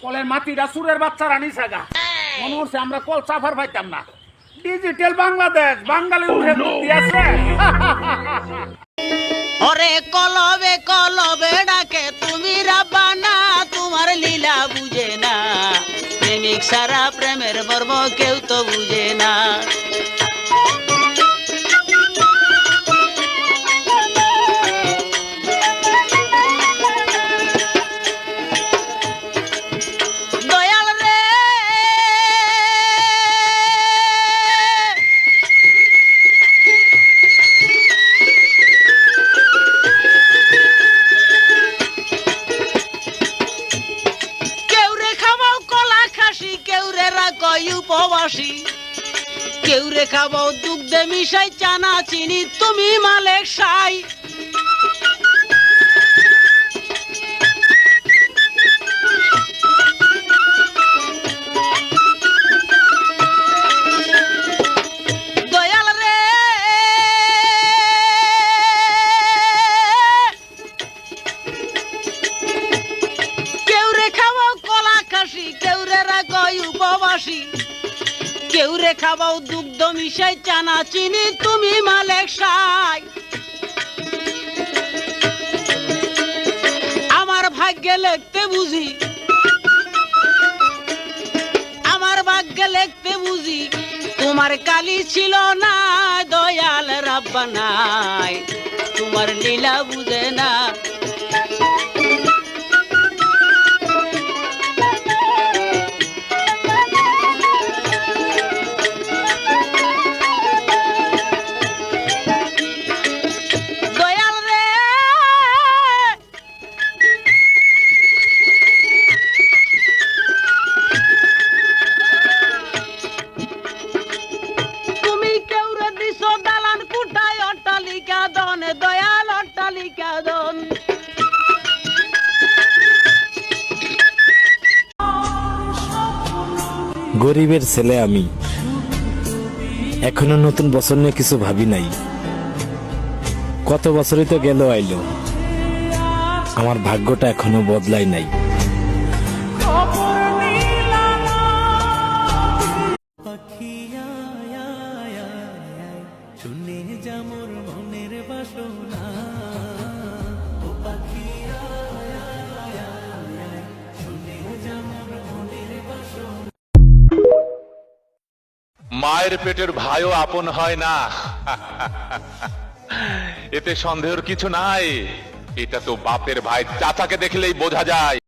কলের মাটিটা সুরের বাচ্চারা নিছাগা মনে হচ্ছে আমরা কল চাফার পাইতাম না। ডিজিটাল বাংলাদেশ, বাঙালি উঠে বুদ্ধি আছে। ওরে কলবে কলবে ডাকে তুমি রাব্বানা, তোমার লীলা বুঝে না। প্রেমিক সারা প্রেমের মর্ম কেউ তো বুঝে না। দয়াল রে কেউ রে খাবাও কলা খাসি, কেউ রে রাখই উপবাসী, কেউ রে খাবাও দুগ্ধে মিশাই চানা চিনি, তুমি মালেক সাই। দয়াল রে কেউ রে খাবাও কলা খাসি, কেউ রে রাখই উপবাসী, কেউ রে খাবাও দুগ্ধ মিশাই চানা চিনি, তুমি মালেক সাই। আমার ভাগ্যে লিখতে বুঝি, আমার ভাগ্যে লিখতে বুঝি তোমার কালি ছিল না। দয়াল রাব্বানাই তোমার লীলা বুঝে না। দয়াল রে তুমি কেউ রে দিছ দালান কুটায় অট্টালিকা দন, দয়াল অট্টালিকা দন। গরিবের ছেলে আমি, এখনো নতুন বছর নিয়ে কিছু ভাবি নাই। কত বছরই তো গেল আইলো, আমার ভাগ্যটা এখনো বদলাই নাই। মায়ের পেটের ভাইও আপন হয় না, এতে সন্দেহের কিছু নাই। এটা তো বাপের ভাই চাচাকে দেখলেই বোঝা যায়।